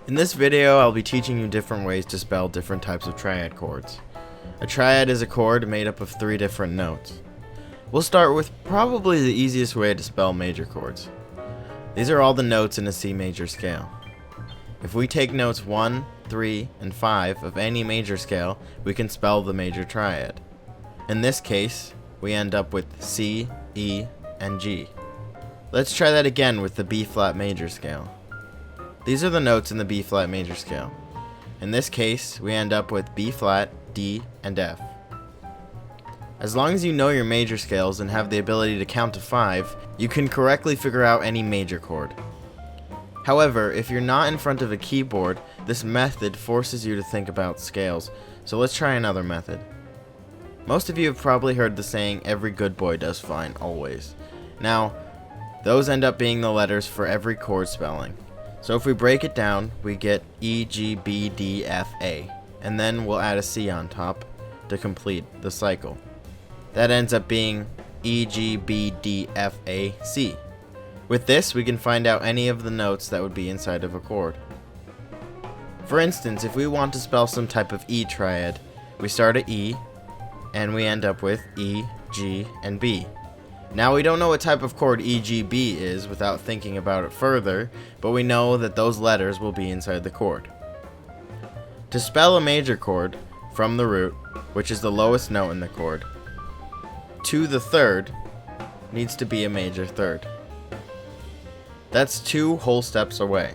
In this video, I'll be teaching you different ways to spell different types of triad chords. A triad is a chord made up of 3 different notes. We'll start with probably the easiest way to spell major chords. These are all the notes in a C major scale. If we take notes 1, 3, and 5 of any major scale, we can spell the major triad. In this case, we end up with C, E, and G. Let's try that again with the B flat major scale. These are the notes in the B flat major scale. In this case, we end up with B flat, D, and F. As long as you know your major scales and have the ability to count to 5, you can correctly figure out any major chord. However, if you're not in front of a keyboard, this method forces you to think about scales, so let's try another method. Most of you have probably heard the saying, "Every good boy does fine, always." Now, those end up being the letters for every chord spelling. So if we break it down, we get E, G, B, D, F, A, and then we'll add a C on top to complete the cycle. That ends up being E, G, B, D, F, A, C. With this, we can find out any of the notes that would be inside of a chord. For instance, if we want to spell some type of E triad, we start at E, and we end up with E, G, and B. Now we don't know what type of chord E, G, B is without thinking about it further, but we know that those letters will be inside the chord. To spell a major chord from the root, which is the lowest note in the chord, to the third needs to be a major third. That's 2 whole steps away.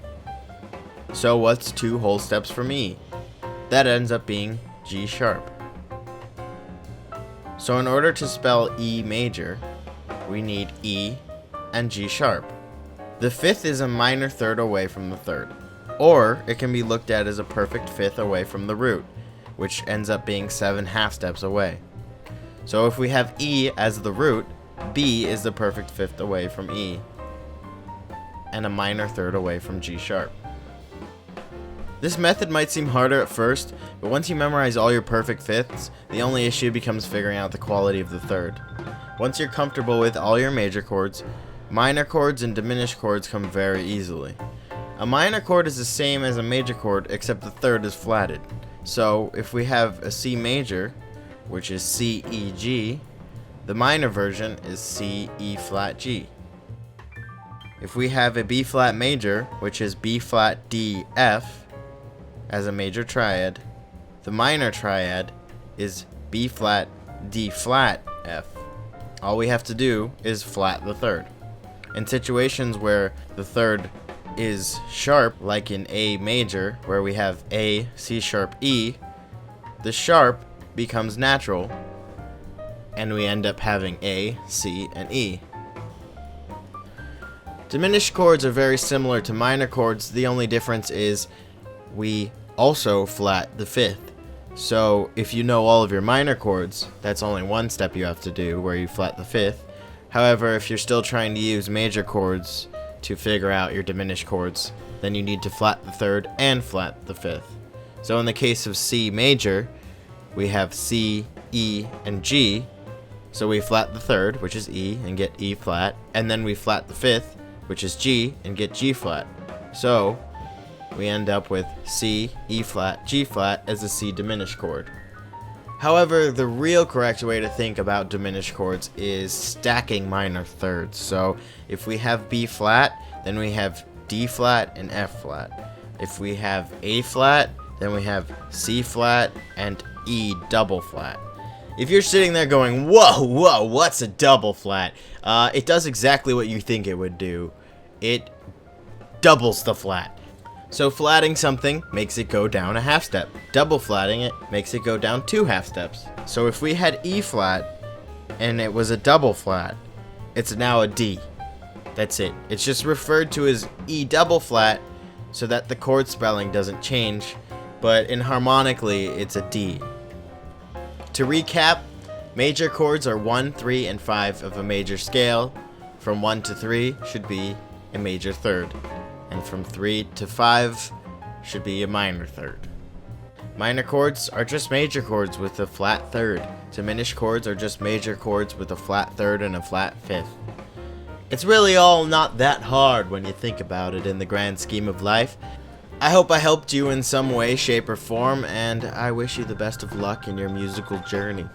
So what's 2 whole steps from E? That ends up being G sharp. So in order to spell E major, we need E and G sharp. The 5th is a minor third away from the 3rd, or it can be looked at as a perfect 5th away from the root, which ends up being 7 half steps away. So if we have E as the root, B is the perfect 5th away from E, and a minor third away from G sharp. This method might seem harder at first, but once you memorize all your perfect 5ths, the only issue becomes figuring out the quality of the 3rd. Once you're comfortable with all your major chords, minor chords and diminished chords come very easily. A minor chord is the same as a major chord, except the 3rd is flatted. So if we have a C major, which is C, E, G, the minor version is C, E flat, G. If we have a B flat major, which is B flat, D, F, as a major triad, the minor triad is B flat, D flat, F. All we have to do is flat the 3rd. In situations where the 3rd is sharp, like in A major, where we have A, C sharp, E, the sharp becomes natural, and we end up having A, C, and E. Diminished chords are very similar to minor chords. The only difference is we also flat the 5th. So if you know all of your minor chords, that's only one step you have to do, where you flat the 5th. However, if you're still trying to use major chords to figure out your diminished chords, then you need to flat the 3rd and flat the 5th. So in the case of C major, we have C, E, and G. So we flat the 3rd, which is E, and get E flat, and then we flat the 5th, which is G, and get G flat. So we end up with C, E flat, G flat as a C diminished chord. However, the real correct way to think about diminished chords is stacking minor thirds. So if we have B flat, then we have D flat and F flat. If we have A flat, then we have C flat and E double flat. If you're sitting there going, whoa, what's a double flat? It does exactly what you think it would do. It doubles the flat. So flatting something makes it go down a half step. Double flatting it makes it go down 2 half steps. So if we had E flat and it was a double flat, it's now a D. That's it. It's just referred to as E double flat so that the chord spelling doesn't change, but in harmonically it's a D. To recap, major chords are 1, 3, and 5 of a major scale. From 1 to 3 should be a major third, and from 3 to 5 should be a minor third. Minor chords are just major chords with a flat third. Diminished chords are just major chords with a flat third and a flat 5th. It's really all not that hard when you think about it in the grand scheme of life. I hope I helped you in some way, shape, or form, and I wish you the best of luck in your musical journey.